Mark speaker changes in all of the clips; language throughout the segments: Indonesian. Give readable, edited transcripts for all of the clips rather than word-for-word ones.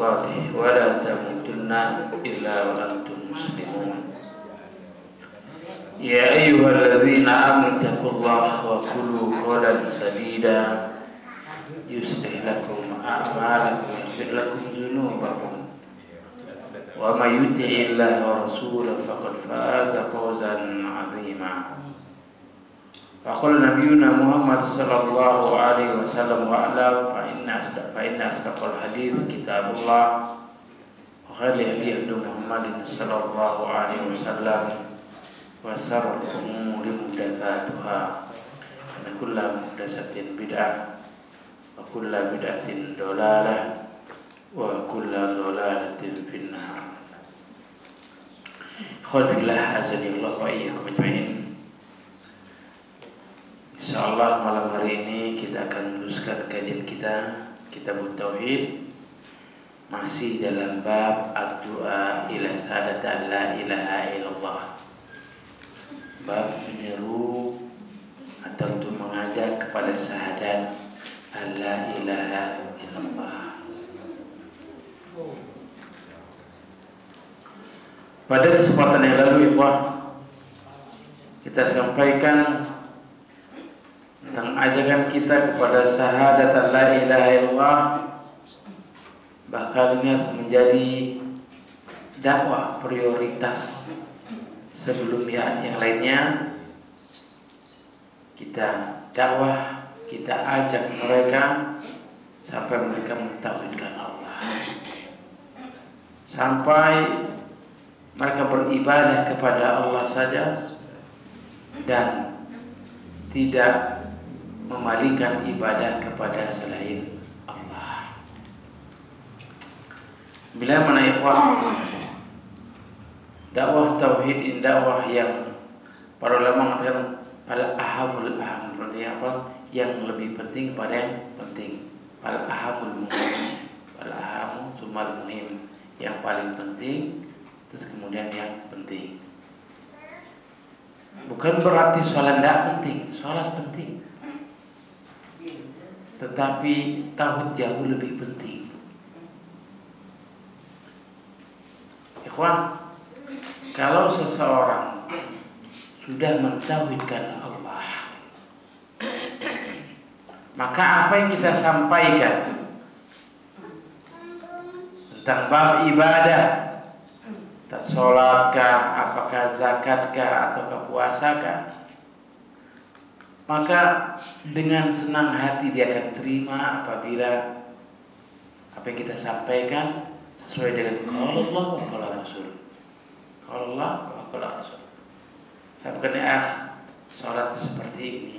Speaker 1: تقاته ولا تموتن إلا وأنتم مسلمون يا أيها الذين آمنوا اتقوا الله وقولوا قولا سديدا يصلح لكم أعمالكم ويغفر لكم ذنوبكم ومن يطع الله ورسوله فقد فاز فوزا عظيما وقال نبينا محمد صلى الله عليه وسلم واعلم فإن أصدق الحديث كتاب الله وخير الهدي هدي محمد صلى الله عليه وسلم وشر الأمور محدثاتها وكل محدثة بدعة وكل بدعة ضلالة وكل ضلالة في النار. Khawfillah azani Allah wa iyyakum ajma'in. Insyaallah malam hari ini kita akan meneruskan kajian kita Kitab Tauhid, masih dalam bab ad-du'a ila syahadat la ilaha illallah. Bab menyeru atau untuk mengajak kepada syahadat la ilaha illallah. Pada kesempatan yang lalu ikhwah, kita sampaikan tentang ajakan kita kepada syahadat la ilaha illallah, bahkan ini harus menjadi dakwah prioritas sebelum yang lainnya. Kita dakwah, kita ajak mereka sampai mereka mentauhidkan Allah, sampai mereka beribadah kepada Allah saja dan tidak memalingkan ibadah kepada selain Allah. Bila mana ikhwah, dakwah tauhid ini dakwah yang para ulama mengatakan pada ahamul aham, berarti apa? Yang lebih penting pada yang penting. Pada ahamul muhim, pada ahamu sumal muhim, yang paling penting terus kemudian yang penting. Bukan berarti sholat tidak penting, sholat penting, tetapi tauhid jauh lebih penting. Ikhwan, kalau seseorang sudah mentauhidkan Allah, maka apa yang kita sampaikan tentang bab ibadah, tak sholatkah, apakah zakatkah, ataukah puasakah, maka dengan senang hati dia akan terima apabila apa yang kita sampaikan sesuai dengan qala Allah wa qala Rasul. Qala Allah wa qala Rasul. Sampaikan sholat itu seperti ini,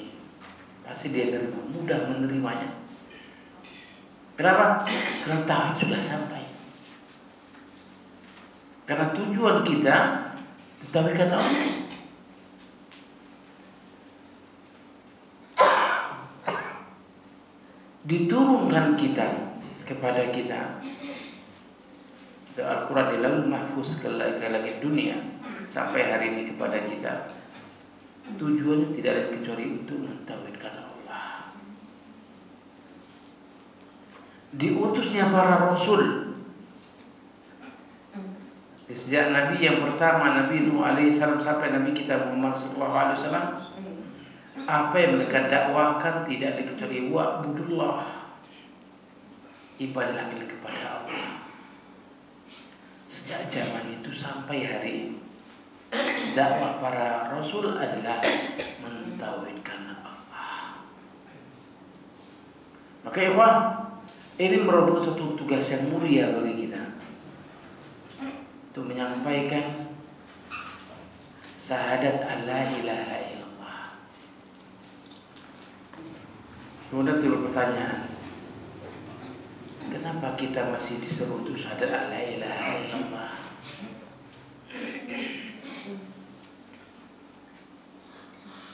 Speaker 1: pasti dia menerima, mudah menerimanya. Kenapa? Karena tauhid sudah sampai. Karena tujuan kita ditauhidkan Allah. Diturunkan kita kepada kita Al-Quran di Lauhul Mahfuz ke langit dunia sampai hari ini kepada kita. Tujuannya tidak lain kecuali untuk mentauhidkan Allah. Diutusnya para rasul, sejak Nabi yang pertama, Nabi Nuh alaihissalam, sampai Nabi kita Muhammad sallallahu alaihi wasallam, apa yang mereka dakwahkan tidak kecuali wa'budullah, ibadahlah kepada Allah. Sejak zaman itu sampai hari ini, dakwah para rasul adalah mentauhidkan Allah. Maka ikhwan, ini merupakan satu tugas yang mulia bagi kita untuk menyampaikan syahadat la ilaha illallah. Kemudian timbul pertanyaan, kenapa kita masih disuruh untuk syahadat la ilaha illallah?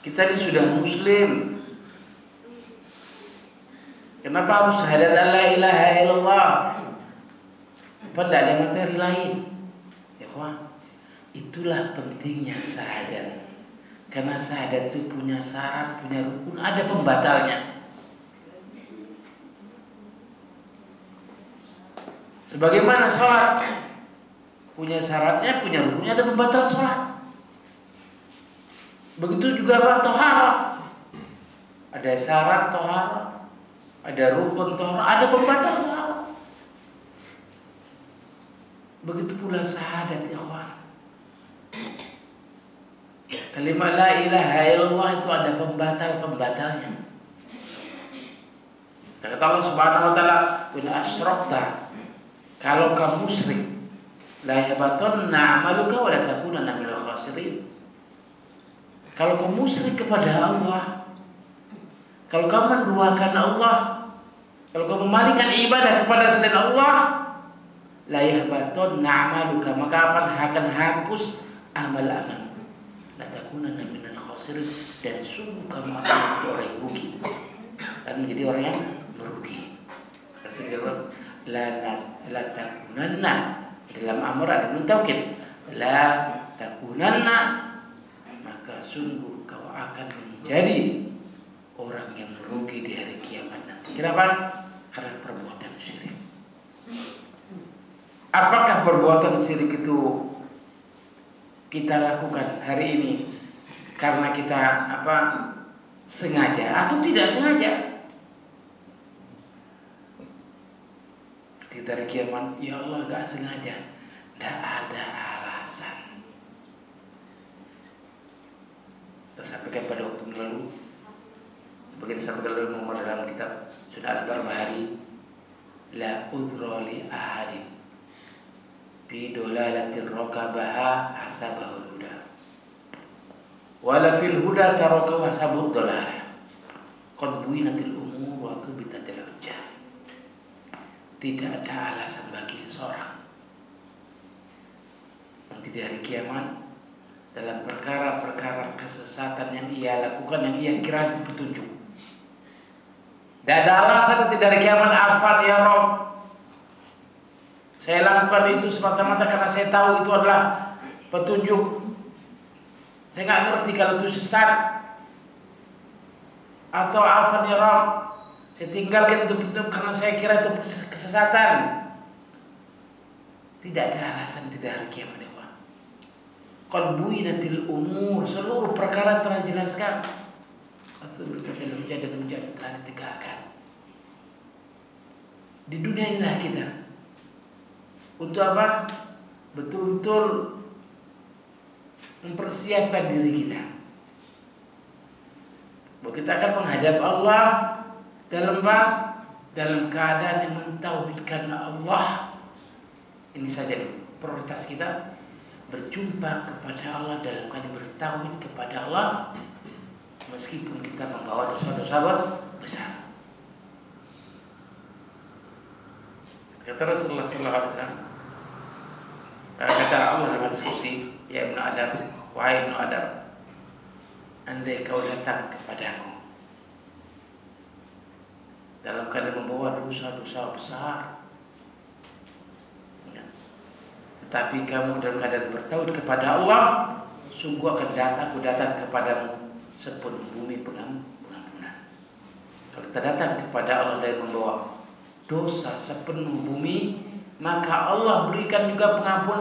Speaker 1: Kita ini sudah muslim, kenapa harus syahadat la ilaha illallah? Apa tidak ada materi lain? Itulah pentingnya syahadat. Karena syahadat itu punya syarat, punya rukun, ada pembatalnya. Sebagaimana sholat punya syaratnya, punya rukunnya, ada pembatal sholat. Begitu juga apa? Toharah. Ada syarat toharah, ada rukun toharah, ada pembatal toharah. Begitu pula syahadat, ikhwan. Kalimat la ilaha illallah itu ada pembatal-pembatalnya. Kata Allah Subhanahu wa taala, "In asyrakta," kalau kamu musyrik, la yahbatanna 'amaluka wa la takunanna minal khasirin. Kalau kamu musyrik kepada Allah, kalau kamu menduakan Allah, kalau kamu memalingkan ibadah kepada selain Allah, la yahbatanna 'amaluka, maka akan hapus amal-amal. La takunanna minal khasirin, dan sungguh kamu akan menjadi orang yang rugi dan menjadi orang yang merugi. Kata la takunanna, dalam amr ada nun taukid, la takunanna, maka sungguh kau akan menjadi orang yang merugi di hari kiamat nanti. Kenapa? Karena perbuatan syirik. Apakah perbuatan syirik itu kita lakukan hari ini karena kita sengaja atau tidak sengaja? Di hari kiamat, ya Allah gak sengaja, tidak ada alasan. Kita sampaikan pada waktu lalu, sebagian disampaikan oleh Muhammad dalam kitab Sunnah Al-Barbahari, la udhra li ahadin fi dolalatin rakabaha hasabahul huda wala fil huda tarakahu hasabud dolalah qad buinatil umur wa tubitatil hujjah. Tidak ada alasan bagi seseorang nanti di hari kiamat dalam perkara-perkara kesesatan yang ia lakukan, yang ia kira itu petunjuk. Tidak ada alasan nanti dari kiamat, afan ya Rob, saya lakukan itu semata-mata karena saya tahu itu adalah petunjuk. Saya nggak ngerti kalau itu sesat. Atau afan ya Rob, saya tinggalkan itu karena saya kira itu kesesatan. Tidak ada alasan tidak hari kiamat. Qad buinatil umur, seluruh perkara telah dijelaskan. Atau berkata hujah dan hujah telah ditegakkan. Di dunia inilah kita untuk apa? Betul-betul mempersiapkan diri kita bahwa kita akan menghadap Allah dalam keadaan yang mentauhidkan Allah. Ini saja dulu prioritas kita, berjumpa kepada Allah dalam keadaan bertauhid kepada Allah, meskipun kita membawa dosa-dosa besar. Kata Rasulullah SAW, kata Allah dalam diskusi, ya Ibnu Adam, wahai Ibnu Adam, andai kau datang kepadaku dalam keadaan membawa dosa-dosa besar, tetapi kamu dalam keadaan bertauhid kepada Allah, sungguh akan aku datang kepadamu sepenuh bumi pengampunan. Kalau kita datang kepada Allah dan membawa dosa sepenuh bumi, maka Allah berikan juga pengampunan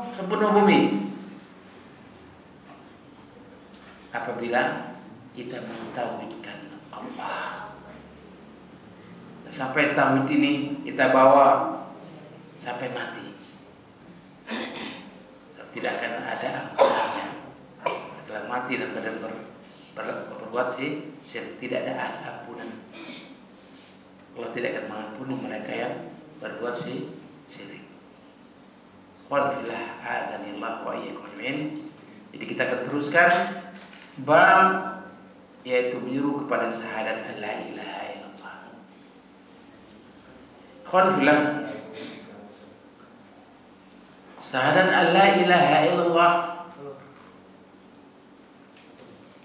Speaker 1: sepenuh bumi. Apabila kita mentauhidkan Allah, sampai tauhid ini kita bawa sampai mati, tidak akan ada ampunannya. Setelah mati dan berbuat syirik, tidak ada ampunan. Allah tidak akan mengampuni mereka yang berbuat syirik. Khawfillah azanillah wa iyyakum amin. Jadi kita akan teruskan bab yaitu menyuruh kepada syahadat la ilaha illallah. Khawfillah, syahadat la ilaha illallah,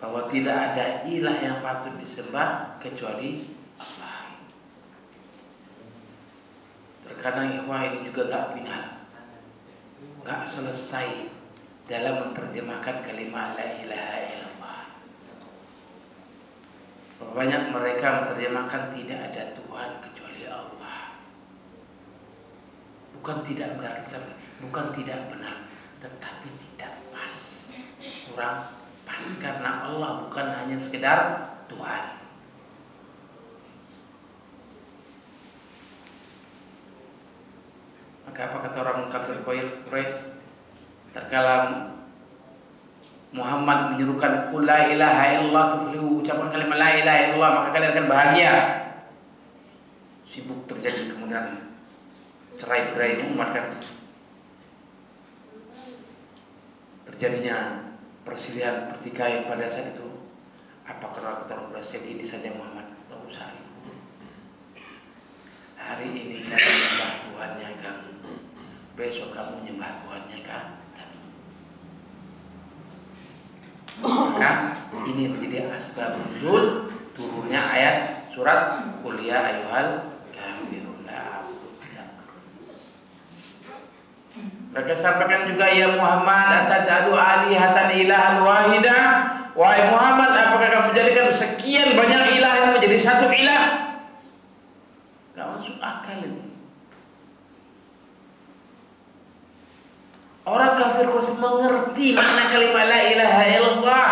Speaker 1: bahwa tidak ada ilah yang patut disembah kecuali Allah. Terkadang ikhwah ini juga gak final, gak selesai dalam menerjemahkan kalimat la ilaha illallah. Banyak mereka menerjemahkan tidak ada Tuhan kecuali Allah. Bukan tidak benar, bukan tidak benar, tetapi tidak pas, kurang pas, karena Allah bukan hanya sekedar Tuhan. Maka apa kata orang kafir Quraisy tatkala Muhammad menyuruhkan qul la ilaha illallah tuflihu, ucapan kalimat la ilaha illallah maka kalian akan bahagia. Sibuk terjadi kemudian cerai-berainya umat kan, terjadinya perselisihan pertikaian pada saat itu. Apa kata orang Quraisy, gini saja Muhammad, tak usah ribut. Hari ini kamu nyembah Tuhannya kamu, besok kamu nyembah Tuhannya kan kami. Maka ini menjadi asbab nuzul turunnya ayat surat Qul ya ayyuhal kafirun la a'budu. Mereka sampaikan juga, ya Muhammad ataj'alu alihatan ilahan wahida, wahai Muhammad apakah kamu menjadikan sekian banyak ilah yang menjadi satu ilah? Gak masuk akal ini. Orang kafir Quraisy mengerti makna kalimat la ilaha illallah.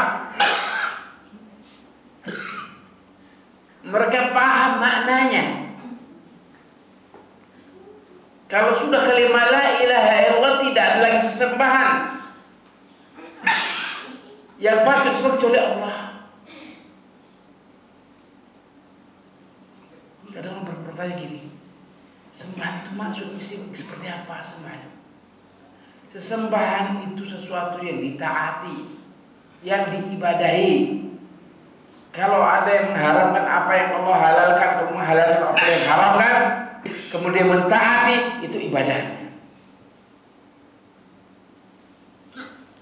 Speaker 1: Mereka paham maknanya. Kalau sudah kalimat la ilaha illallah tidak ada lagi sesembahan yang patut disembah kecuali Allah. Kadang orang bertanya gini, sembahan itu maksudnya seperti apa sembahan? Sesembahan itu sesuatu yang ditaati, yang diibadahi. Kalau ada yang mengharamkan apa yang Allah halalkan, kemudian menghalalkan apa yang haramkan, kemudian mentaati, itu ibadahnya.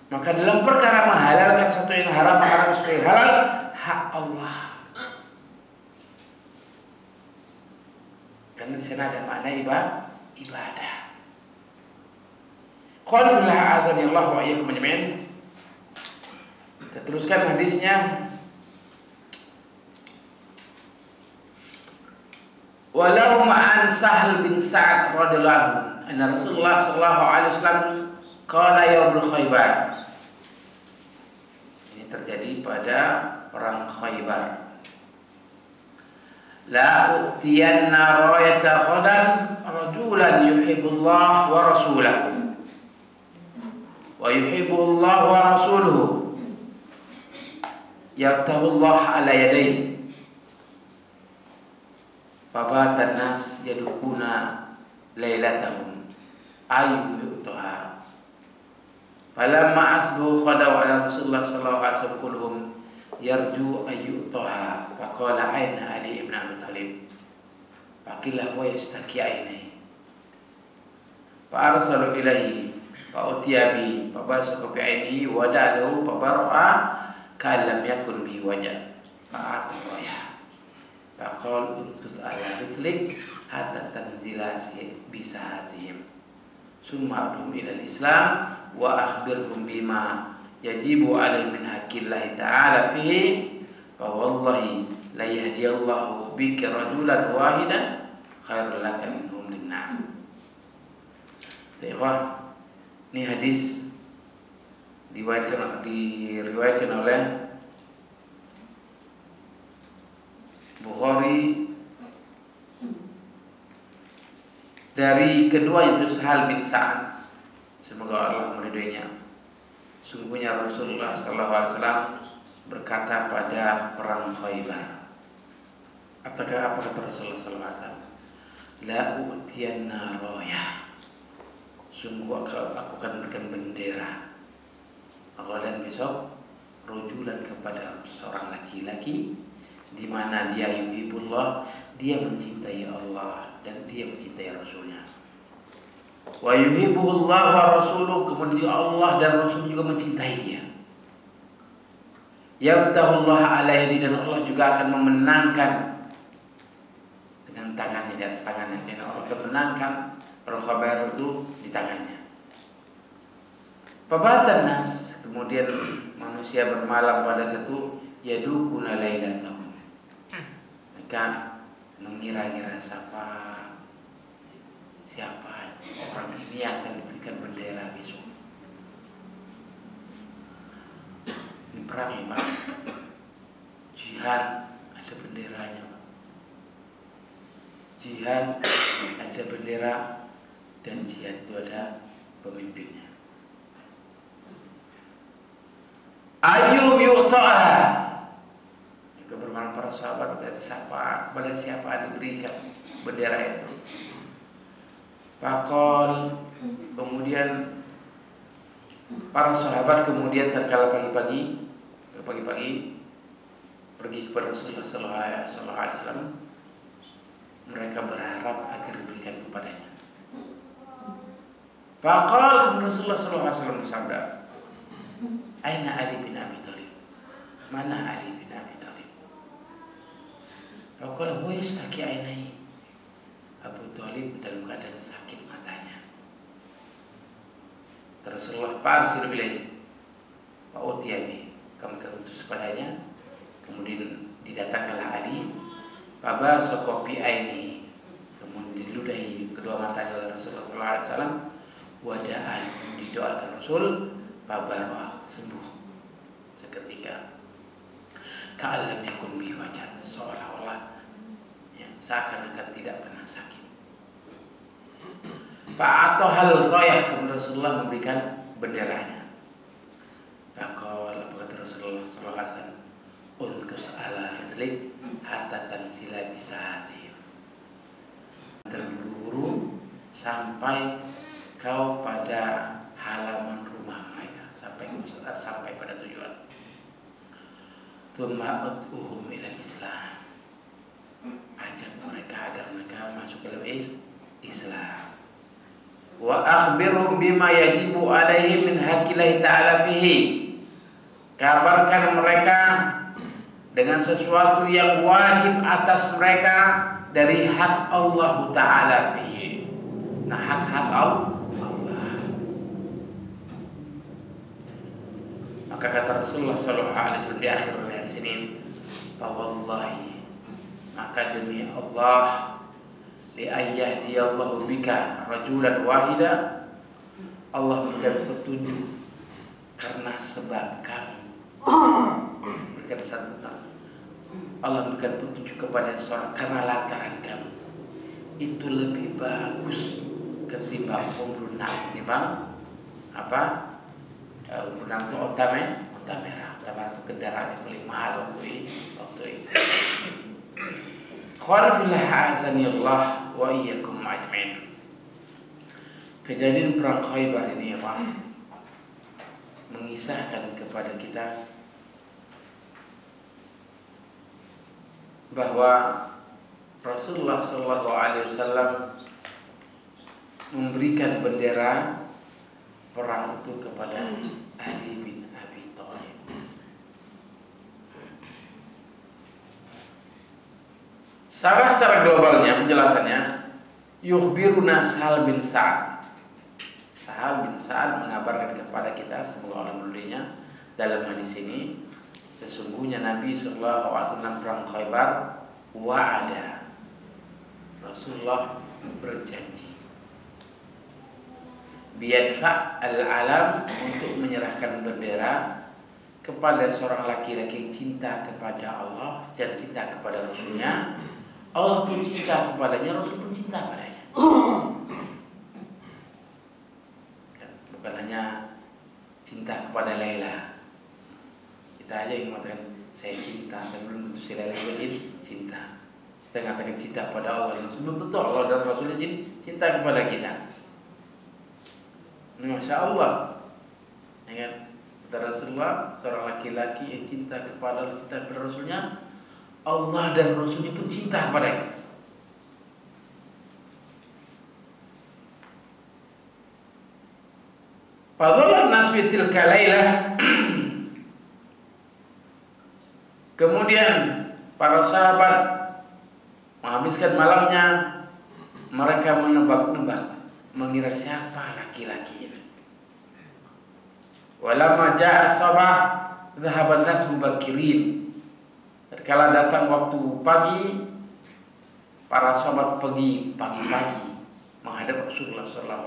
Speaker 1: Maka dalam perkara menghalalkan sesuatu yang haram, mengharamkan sesuatu yang halal, hak Allah. Karena di sana ada makna ibadah. Qulillah azani Allah wa iyyakum ajma'in. Kita teruskan hadisnya. Walahum an Sahal bin Sa'ad radhiyallahu anhu anna Rasulullah sallallahu alaihi wasallam qala yaumul Khaybar. Ini terjadi pada perang Khaybar. La utiyanna rayata ghadan rajulan yuhibbullah wa rasulahu wa yuhibbullah wa rasuluhu yaftahullah ala yadayhi fabatan nas yadukuna lailatahum ayu yu'taha falamma asbu khadaw ala Rasulullah sallallahu alaihi wasallam kulluhum yarju ayyu'taha faqala aina Ali ibn Abi Thalib faqila wa yastaki aini fa arsalu ilaihi fa utiya bi fa basaka bi ainihi wa da'ahu fa bara'a ka lam yakun bi wajh fa atraya fa qala untus ala rislik hatta tanzila bisahatihim summa adum ila al-islam wa akhbirhum bima yajibu alaih min haqqillahi ta'ala fihi fa wallahi la yahdiyallahu bika rajulan wahidan khairul laka minhum linna'am. Ikhwah, ini hadis diriwayatkan oleh Bukhari dari kedua itu Sahal bin Sa'ad, semoga Allah meridhoinya. Sungguhnya Rasulullah SAW berkata pada perang Khaybar. Apa kata Rasulullah SAW? La utiyanna rayah. Sungguh aku akan berikan bendera. Dan besok rujulan kepada seorang laki-laki di mana dia yuhibbullah, dia mencintai Allah dan dia mencintai Rasulnya. Wa yuhibbuhullah wa rasuluh, kemudian Allah dan Rasul juga mencintai dia. Yaftahullah alaihi, dan Allah juga akan memenangkan dengan tangannya, di atas tangannya. Dan Allah akan memenangkan perang Khaybar itu di tangannya. Fabatan nas, kemudian manusia bermalam pada satu yadukuna lailatahum. Mereka mengira-ngira siapa siapa orang ini yang akan diberikan bendera besok. Ini perang ya Pak. Jihad ada benderanya Pak. Jihad ada bendera dan jihad itu ada pemimpinnya. Ayyub yu'ta'a. Keberman para sahabat dari siapa, kepada siapa diberikan bendera itu. Pakol, kemudian para sahabat kemudian terkala pagi-pagi pergi kepada Rasulullah sallallahu alaihi wasallam. Mereka berharap agar diberikan kepadanya. Pakol, Rasulullah sallallahu alaihi wasallam bersabda, "Aina Ali bin Abi Thalib?" Mana Ali bin Abi Thalib? Pakol, "Wa yastaki ainai." Abu Thalib dalam keadaan sakit matanya. Rasulullah fa'arsil ilaihi wa utiyabi, kami utus padanya. Kemudian didatangkanlah Ali, Baba sokopi aini, kemudian diludahi kedua matanya oleh Rasulullah SAW. Wada'an, didoakan Rasul, Baba sembuh seketika. Ka'alam yakun bi wajah, seolah-olah ya, seakan-akan tidak pernah sakit. Pak atau hal royah, kemudian Rasulullah memberikan benderanya. Pakol, apa kata Rasulullah SAW? Unkus ala rizlik hatta tansila bisahati. Terburu-buru sampai kau pada halaman rumah mereka, sampai pada tujuan. Tsumma ud'uhum ila Islam. Ajak mereka agar mereka masuk ke dalam Islam. Wa akhbirhum bima yajibu alaihim min haqqillahi ta'ala fihi. Kabarkan mereka dengan sesuatu yang wajib atas mereka dari hak Allah Ta'ala fihi. Nah, hak-hak Allah. Maka kata Rasulullah SAW di akhir hadis ini, "Wallahi, maka demi Allah, li ayyahdiyallahu bika rajulan wahida." Allah memberikan petunjuk karena sebab kamu. Berikan satu nama. Allah memberikan petunjuk kepada seorang karena lantaran kamu. Itu lebih bagus ketimbang umrunah, ketimbang apa? Umrunah itu onta merah itu kendaraan yang paling mahal waktu itu. Khalifillah azanillah wa iyyakum ajmain. Kejadian perang Khaybar ini ya Pak, mengisahkan kepada kita bahwa Rasulullah SAW memberikan bendera perang itu kepada Ali bin Abi Thalib. Secara globalnya penjelasannya, yukhbiruna Sahal bin Sa'ad. Sahal bin Sa'ad mengabarkan kepada kita, semoga Allah meridhoinya, dalam hadis ini, sesungguhnya Nabi SAW perang Khaybar wa'ada, Rasulullah berjanji biyadfa al-alam, untuk menyerahkan bendera kepada seorang laki-laki yang cinta kepada Allah dan cinta kepada Rasulnya. Allah pun cinta kepadanya, Rasul pun cinta padanya. Bukan hanya cinta kepada Laila. Kita aja yang mengatakan saya cinta, tapi belum tentu si Laila juga cinta. Kita mengatakan cinta pada Allah, belum tentu Allah dan Rasulnya cinta kepada kita. Masya Allah, ya kan? Kata Rasulullah, seorang laki-laki yang cinta kepada Allah, cinta kepada Rasulnya, Allah dan Rasulnya pun cinta kepadanya. Fadhalan nas fi tilka lailah. Kemudian para sahabat menghabiskan malamnya, mereka menebak-nebak, mengira siapa laki-laki ini. Walamma ja'a sabah dhahaban nas mubakirin. Tatkala datang waktu pagi, para sahabat pergi pagi-pagi menghadap Rasulullah SAW,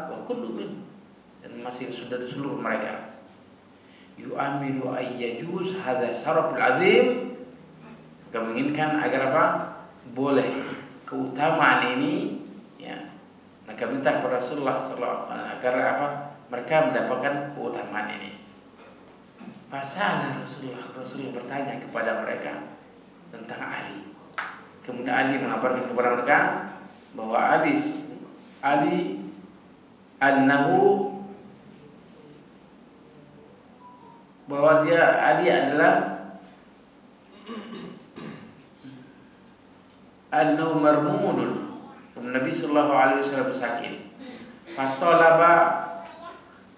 Speaker 1: wa kullu min, dan masih sudah di seluruh mereka. Yu'amilu ayyajuz hadha syaraful azim, menginginkan agar apa? Boleh keutamaan ini, ya. Maka minta kepada Rasulullah SAW agar apa? Mereka mendapatkan keutamaan ini. Pasalah Rasulullah bertanya kepada mereka tentang Ali. Kemudian Ali mengabarkan kepada mereka bahwa Ali annahu, bahwa Ali adalah annahu marmumun. Kemudian Nabi sallallahu alaihi wasallam sakit. Fatalaba,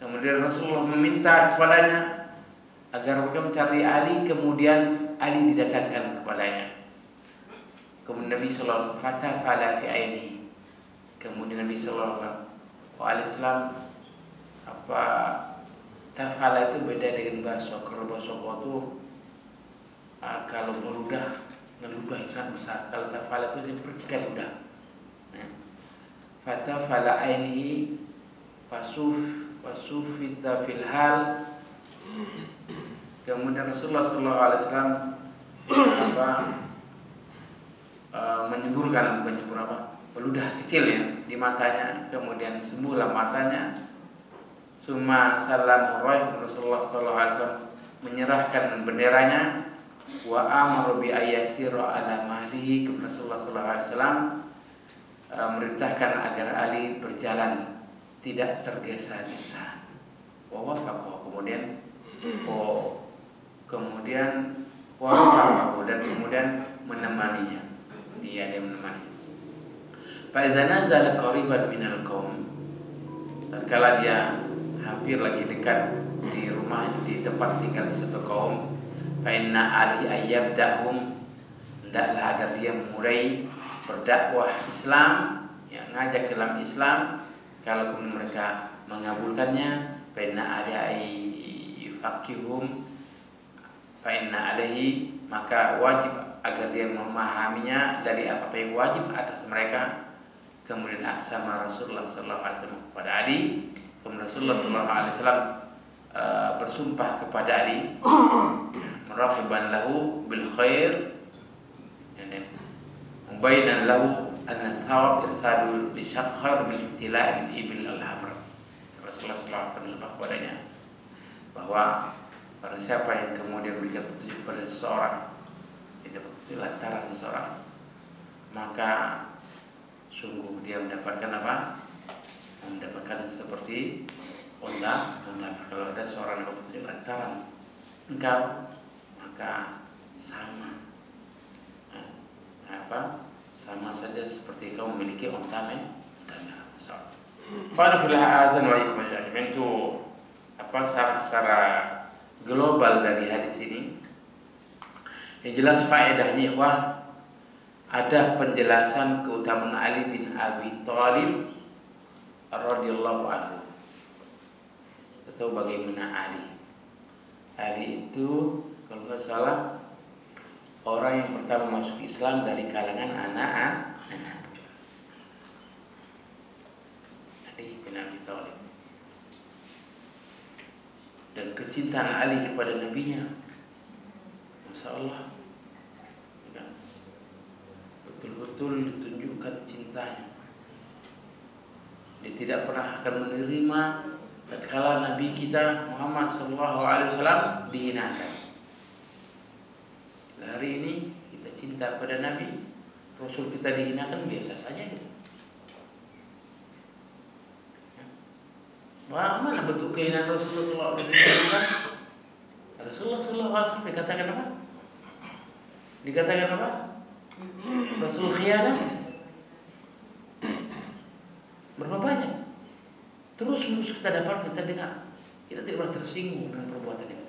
Speaker 1: kemudian Rasulullah meminta kepadanya agar mereka mencari Ali, kemudian Ali didatangkan kepadanya. Kemudian Nabi sallallahu alaihi wasallam fatafala fi ainihi. Kemudian Nabi sallallahu alaihi wasallam apa, tafala itu beda dengan baso. Kalau baso itu kalau meludah, ngeludah sangat besar. Kalau tafala itu percikan ludah. Fatafala ainihi fasufita fil hal. Kemudian Rasulullah sallallahu alaihi wasallam menyembur apa? Meludah kecil ya di matanya, kemudian sembuhlah matanya. Summa salam Rasulullah sallallahu alaihi wasallam menyerahkan benderanya, wa amru bi ayyasira ala mahlihi. Rasulullah sallallahu alaihi wasallam merintahkan agar Ali berjalan tidak tergesa-gesa. Wa wafaqahu, kemudian wafaqahu, dan kemudian menemaninya. Dia menemani. Fa idza nazala qariban minal qaum, tatkala dia hampir lagi dekat di rumah, di tempat tinggal di satu kaum, fa inna ali ayyabdahum, hendaklah agar dia mulai berdakwah Islam, ya, ngajak dalam Islam. Kalau kemudian mereka mengabulkannya, fa inna ali yufaqihum, fa inna alaihi, maka wajib agar dia memahaminya dari apa yang wajib atas mereka. Kemudian aksama Rasulullah sallallahu alaihi wasallam kepada Ali. Kemudian Rasulullah sallallahu alaihi wasallam bersumpah kepada Ali, muraqiban lahu bil khair, mubayyinan lahu anna thawab irsadul li syakhar min tila'il ibil al-hamr. Rasulullah sallallahu alaihi wasallam bersumpah kepadanya bahwa barang siapa yang kemudian memberikan petunjuk kepada seseorang, tidak petunjuk lantaran seseorang, maka sungguh dia mendapatkan apa? Mendapatkan seperti unta. Kalau ada seorang yang petunjuk lantaran engkau, maka sama sama saja seperti kau memiliki unta merah. Qala fil azan wa ikmal ajmin, itu apa secara global dari hadis ini. Yang jelas faedahnya ikhwah, ada penjelasan keutamaan Ali bin Abi Thalib radhiyallahu anhu. Atau bagaimana Ali itu kalau nggak salah orang yang pertama masuk Islam dari kalangan anak. Ali bin Abi Thalib. Dan kecintaan Ali kepada nabinya, Masya Allah, betul-betul ditunjukkan cintanya. Dia tidak pernah akan menerima tatkala Nabi kita Muhammad SAW dihinakan. Hari ini kita cinta pada Nabi, Rasul kita dihinakan, biasa saja gitu. Mana bentuk kehinaan Rasulullah SAW? Rasulullah SAW dikatakan apa? Dikatakan apa? Rasul khianat. Berapa banyak? Terus kita dapat, kita dengar, kita tidak pernah tersinggung dengan perbuatan itu.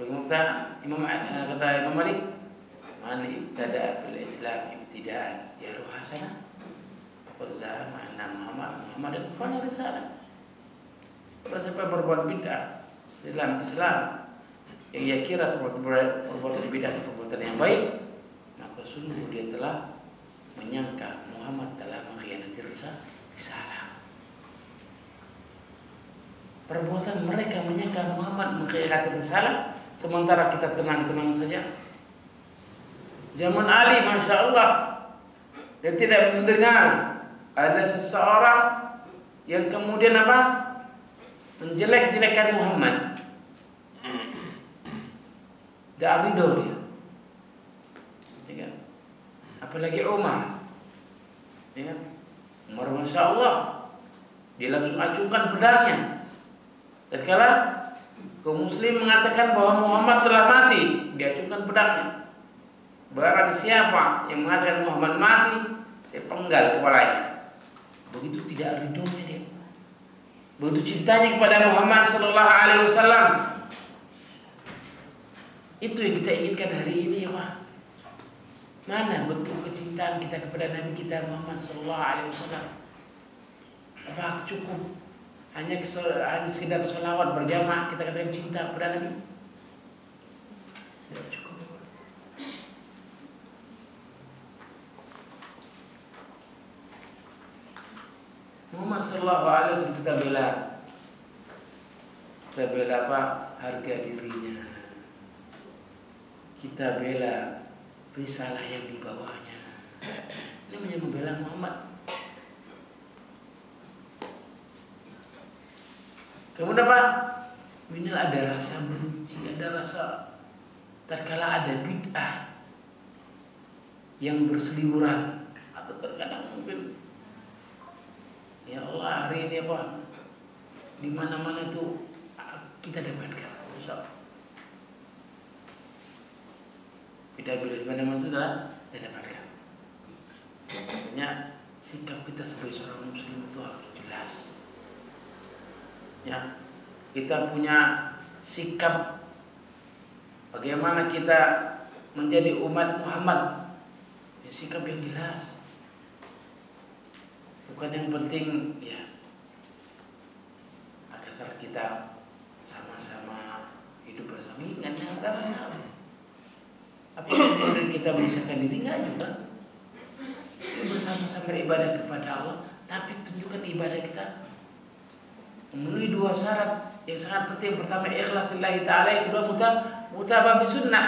Speaker 1: Bagaimana kata Imam Malik, man ibtada'a bil Islam ibtida'an yaru hasanah, faqad za'ama anna Muhammadan khana risalah. Kalau siapa berbuat bid'ah dalam Islam yang ia kira perbuatan bid'ah itu perbuatan yang baik, maka sungguh dia telah menyangka Muhammad telah mengkhianati risalah. Perbuatan mereka menyangka Muhammad mengkhianati risalah, sementara kita tenang-tenang saja. Zaman Ali, Masya Allah, dia tidak mendengar ada seseorang yang kemudian menjelek-jelekan Muhammad. Tidak ridho dia, ya kan? Apalagi Umar, ya kan? Umar, Masya Allah, dia langsung acungkan pedangnya. Tatkala kaum muslim mengatakan bahwa Muhammad telah mati, dia acungkan pedangnya. Barang siapa yang mengatakan Muhammad mati, saya penggal kepalanya. Begitu tidak ridhonya dia, begitu cintanya kepada Muhammad Sallallahu Alaihi Wasallam. Itu yang kita inginkan hari ini, ya Pak. Mana bentuk kecintaan kita kepada Nabi kita Muhammad Sallallahu Alaihi Wasallam? Apakah cukup hanya sekedar sholawat berjamaah kita katakan cinta kepada Nabi? Tidak cukup. Muhammad Sallallahu Alaihi Wasallam kita bela apa? Harga dirinya. Kita bela risalah yang dibawanya. Ini namanya membela Muhammad. Kemudian apa? Minimal ada rasa benci, ada rasa tatkala ada bid'ah yang berseliweran, atau terkadang mungkin ya Allah hari ini apa di mana-mana itu kita dapatkan. Kita bila di mana-mana itu adalah kita dapatkan. Makanya sikap kita sebagai seorang muslim itu harus jelas. Ya, kita punya sikap bagaimana kita menjadi umat Muhammad, ya, sikap yang jelas. Bukan yang penting ya agar kita sama-sama hidup bersama, ingat yang ada masalah. Apakah kita memisahkan diri? Enggak juga. Bersama-sama ibadah kepada Allah, tapi tunjukkan ibadah kita memenuhi dua syarat yang sangat penting. Pertama, ikhlas lillahi ta'ala. Yang kedua, mutabah bi sunnah.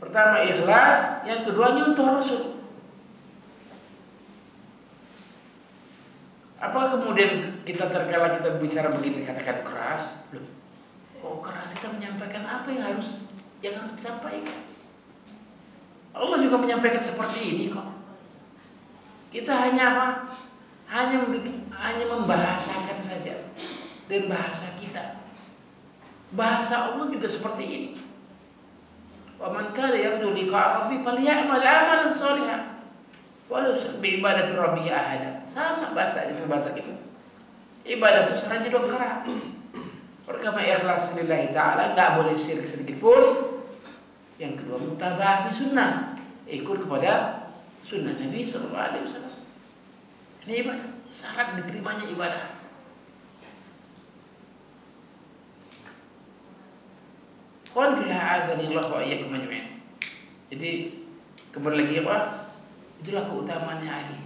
Speaker 1: Pertama ikhlas, yang kedua nyontoh Rasul. Apa kemudian kita terkala kita bicara begini katakan keras? Loh, kok keras? Kita menyampaikan apa yang harus disampaikan. Allah juga menyampaikan seperti ini kok. Kita hanya apa? Hanya membahasakan saja dan bahasa kita. Bahasa Allah juga seperti ini. Wa man kana yarju liqa'a rabbih falya'mal 'amalan shalihan walau bi ibadati rabbih ahada. Sama bahasanya dengan bahasa kita. Ibadah itu syaratnya dua perkara. Pertama ikhlas lillahi ta'ala, enggak boleh syirik sedikit pun. Yang kedua mutabah bi sunnah, ikut kepada sunnah Nabi sallallahu alaihi wasallam. Ini ibadah, syarat diterimanya ibadah. Qul filah azanillah wa iyyakum ajma'in. Jadi kembali lagi apa? Itulah keutamaannya Ali.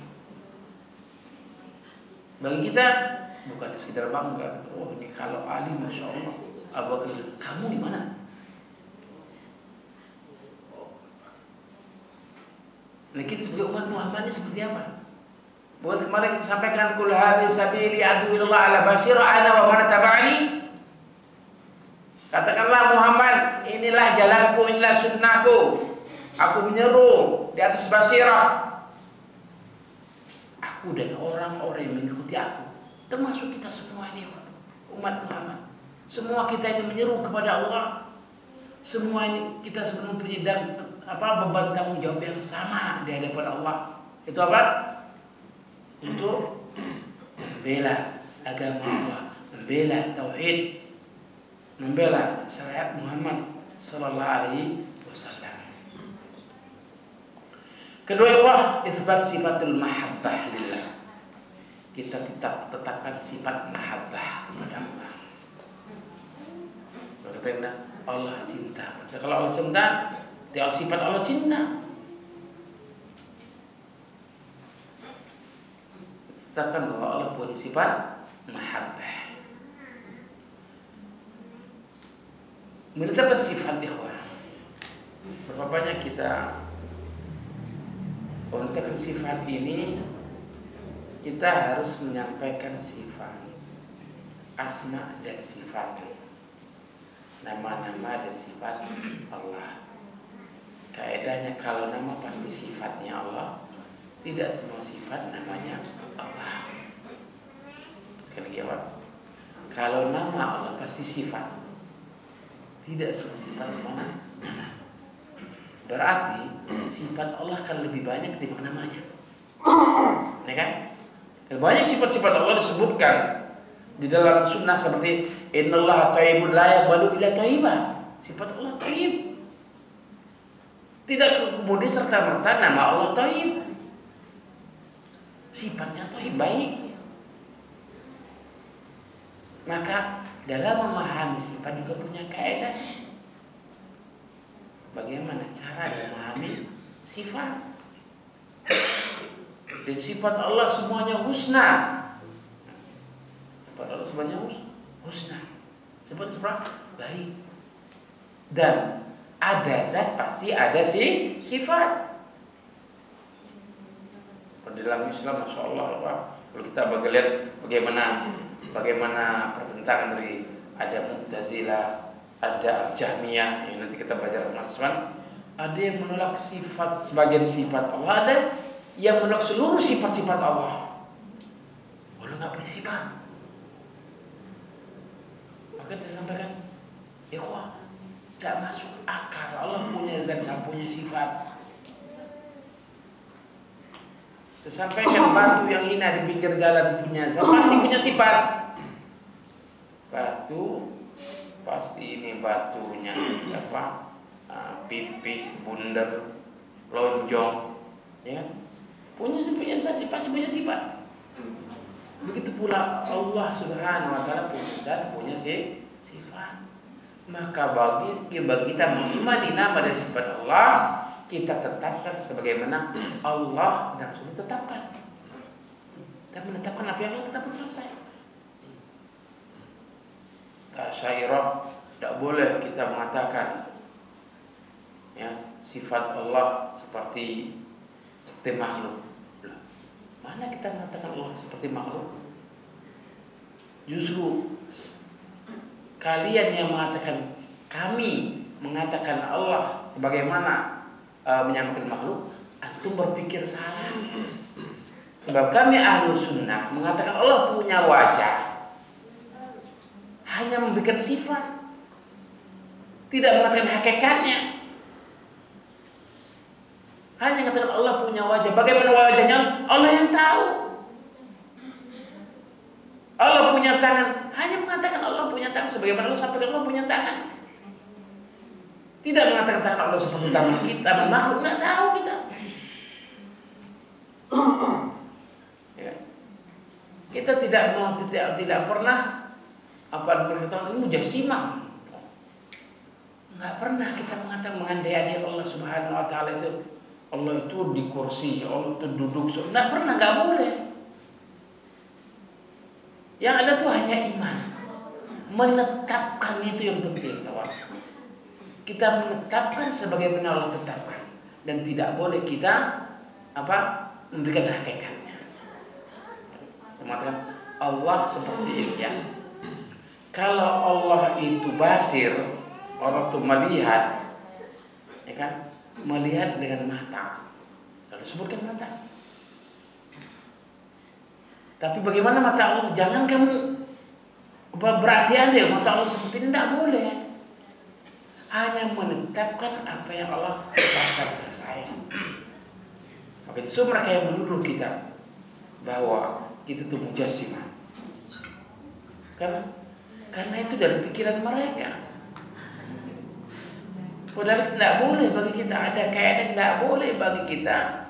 Speaker 1: Bagi kita bukan sekedar bangga. Oh ini kalau Ali, masya Allah. Abu Bakar, kamu di mana? Nah, kita sebagai umat Muhammad ini seperti apa? Bukan kemarin kita sampaikan kul hadhihi sabili aduwillah ala basira ana wa man taba'ani. Katakanlah Muhammad, inilah jalanku, inilah sunnahku. Aku menyeru di atas basirah. Aku dan orang-orang yang mengikuti aku, termasuk kita semua ini umat Muhammad. Semua kita ini menyeru kepada Allah. Semua ini kita sebenarnya mempunyai beban tanggung jawab yang sama di hadapan Allah. Itu apa? Untuk membela agama Allah, membela tauhid, membela syariat Muhammad sallallahu alaihi wasallam. Kedua, itsbat sifatul mahabbah lillah. Kita tetapkan sifat mahabbah kepada Allah. Berkata Allah cinta. Kalau Allah cinta, sifat Allah cinta. tetapkan bahwa Allah punya sifat mahabbah. Menetapkan sifat ikhwah. Berapa banyak kita untuk sifat ini, kita harus menyampaikan sifat, asma dan sifat, nama-nama dan sifat Allah. Kaedahnya kalau nama pasti sifatnya Allah, tidak semua sifat namanya Allah. Sekali lagi apa? Kalau nama Allah pasti sifat, tidak semua sifat mana nama. Berarti sifat Allah kan lebih banyak ketimbang namanya, ya kan? Banyak sifat-sifat Allah disebutkan di dalam sunnah seperti innallaha thayyibun la yaqbalu illa thayyiban. Sifat Allah thayyib. Tidak kemudian serta-merta nama Allah thayyib. Sifatnya thayyib, baik. Maka dalam memahami sifat juga punya kaedah. Bagaimana cara memahami sifat? Dan sifat Allah semuanya husna. Sifat Allah semuanya husna. Sifat baik. Dan ada zat pasti ada sifat. Di dalam Islam, masya Allah, kalau kita lihat bagaimana pertentangan dari ada Mu'tazilah, ada Jahmiyah, yang nanti kita belajar teman-teman. Ada yang menolak sifat, sebagian sifat Allah, ada yang menolak seluruh sifat-sifat Allah. Walau nggak punya sifat. Maka kita sampaikan, ikhwah, tidak masuk akal. Allah punya zat, nggak punya sifat. Kita sampaikan batu yang hina di pinggir jalan punya zat, pasti punya sifat. Batu pasti ini batunya apa? Pipih, bundar, lonjong, ya, punya zat, pasti punya sifat. Begitu pula Allah Subhanahu Wa Taala punya zat, punya sifat. Maka bagi kita mengimani nama dan sifat Allah, kita tetapkan sebagaimana Allah dan Rasul tetapkan. Kita menetapkan apa yang Allah tetapkan, selesai. Tasyairah, tidak boleh kita mengatakan ya sifat Allah seperti makhluk. Mana kita mengatakan Allah seperti makhluk? Justru kalian yang mengatakan, kami mengatakan Allah sebagaimana menyamakan makhluk, antum berpikir salah. Sebab kami ahlu sunnah mengatakan Allah punya wajah, hanya memberikan sifat, tidak mengatakan hakikatnya. Hanya mengatakan Allah punya wajah. Bagaimana wajahnya? Allah yang tahu. Allah punya tangan, hanya mengatakan Allah punya tangan sebagaimana Allah sampaikan Allah punya tangan. Tidak mengatakan tangan Allah seperti tangan kita, makhluk nggak tahu kita. Ya. Kita tidak pernah apa berkata ini mujassimah. Nggak pernah kita mengatakan mengandai-andai Allah Subhanahu Wa Taala itu Allah itu di kursi, Allah itu duduk. Nggak pernah, nggak boleh. Yang ada tuh hanya iman. Menetapkan itu yang penting, kawan. Kita menetapkan sebagaimana Allah tetapkan, dan tidak boleh kita memberikan hakikatnya. Mengatakan Allah seperti ini, ya. Kalau Allah itu basir, Allah itu melihat, ya kan? Melihat dengan mata. Lalu sebutkan mata. Tapi bagaimana mata Allah? Jangan kamu berandai-andai mata Allah seperti ini, tidak boleh. Hanya menetapkan apa yang Allah tetapkan, selesai. Maka itu mereka yang menuduh kita bahwa kita itu mujassimah. Karena itu dari pikiran mereka. Padahal tidak boleh bagi kita, ada kaidah tidak boleh bagi kita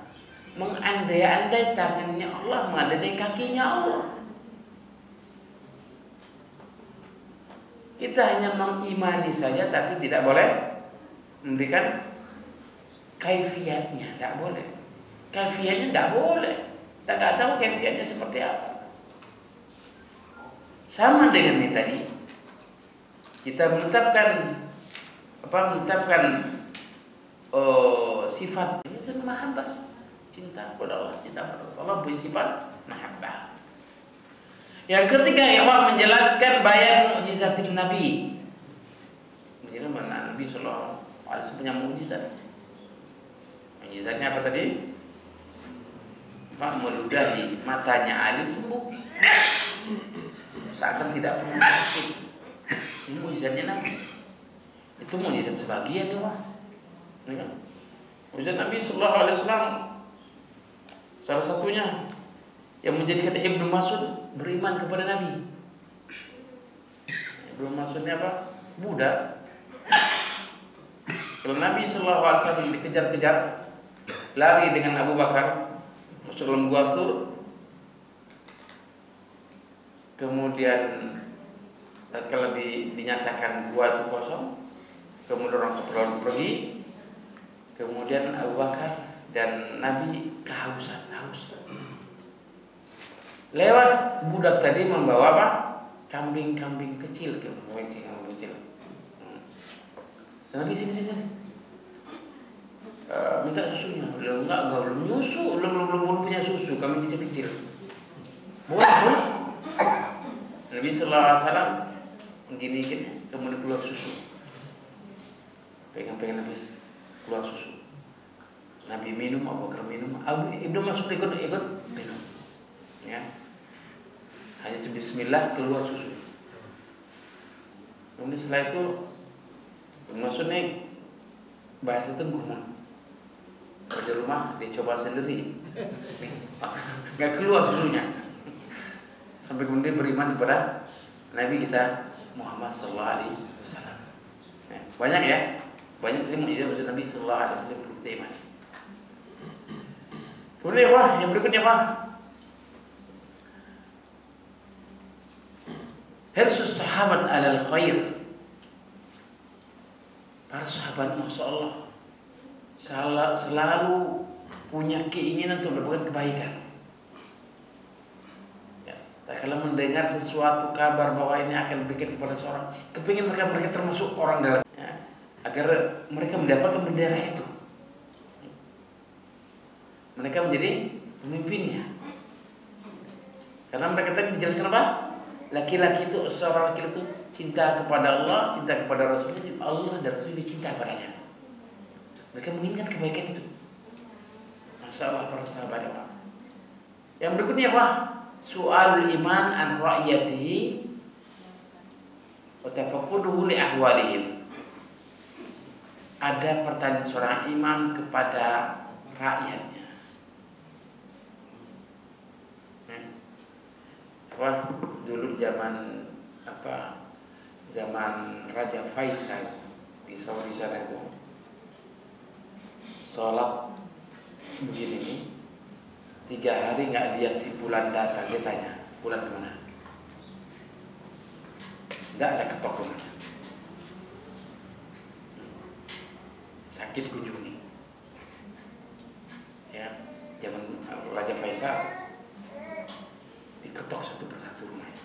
Speaker 1: mengandai-andai tangannya Allah, mengandai kakinya Allah. Kita hanya mengimani saja, tapi tidak boleh memberikan kaifiatnya, tidak boleh. Kaifiatnya tidak boleh. Kita nggak tahu kefiatnya seperti apa. Sama dengan ini tadi, kita menetapkan sifat ini kan mahabbah, cinta kepada Allah, cinta kepada Allah punya sifat mahabbah. Yang ketiga, ikhwan menjelaskan bayan mukjizatin Nabi. Menjelaskan mana Nabi sallallahu alaihi wasallam punya mukjizat. Mukjizatnya apa tadi? Pak meludahi matanya Ali sembuh. Seakan tidak pernah sakit. Ini mukjizatnya Nabi. Itu mukjizat sebagian ya, Pak. Mukjizat Nabi sallallahu alaihi wasallam salah satunya yang menjadikan Ibnu Mas'ud beriman kepada Nabi. Ibnu Mas'udnya apa? Budak. Kalau Nabi sallallahu alaihi wasallam dikejar-kejar, lari dengan Abu Bakar masuk dalam gua Sur. Kemudian tatkala dinyatakan gua itu kosong, kemudian orang keperluan pergi. Kemudian Abu Bakar dan Nabi kehausan, haus. Lewat budak tadi membawa apa? Kambing-kambing kecil, kambing kecil. Nabi sini. Minta susunya. Belum nyusu, belum punya susu, kambing kecil-kecil. Boleh. Nabi sallallahu alaihi wasallam gini, kemudian keluar susu. Pegang Nabi keluar susu. Nabi minum, Abu Bakar minum, Ibnu Mas'ud ikut minum. Ya. Hanya itu bismillah keluar susu. Kemudian setelah itu Ibnu Mas'ud nih bahasa tenggumun. Di rumah dicoba sendiri. Enggak keluar susunya. Sampai kemudian beriman kepada Nabi kita Muhammad sallallahu alaihi wasallam. Banyak ya? Banyak sekali mukjizat Nabi sallallahu alaihi wasallam berbukti iman. Kemudian yang berikutnya Pak, hirsus sahabat alal khair. Para sahabat Masya Allah selalu punya keinginan untuk melakukan kebaikan. Ya, kalau mendengar sesuatu kabar bahwa ini akan diberikan kepada seorang, kepingin mereka termasuk orang dalam, ya, agar mereka mendapatkan bendera itu. Mereka menjadi pemimpinnya. Karena mereka tadi dijelaskan apa? Laki-laki itu, seorang laki itu cinta kepada Allah, cinta kepada Rasulnya, Allah dan Rasulnya cinta padanya. Mereka menginginkan kebaikan itu. Masya Allah para sahabat Allah. Yang berikutnya apa? Su'alul iman an ra'iyatihi wa tafaqquduhu li ahwalihim. Ada pertanyaan seorang imam kepada rakyatnya. Wah, dulu zaman Raja Faisal di Saudi sana itu sholat begini nih, 3 hari nggak lihat si bulan datang. Dia tanya, bulan kemana? Nggak ada ketok rumahnya. Sakit kunjungi. Ya, zaman Raja Faisal diketok satu persatu rumahnya.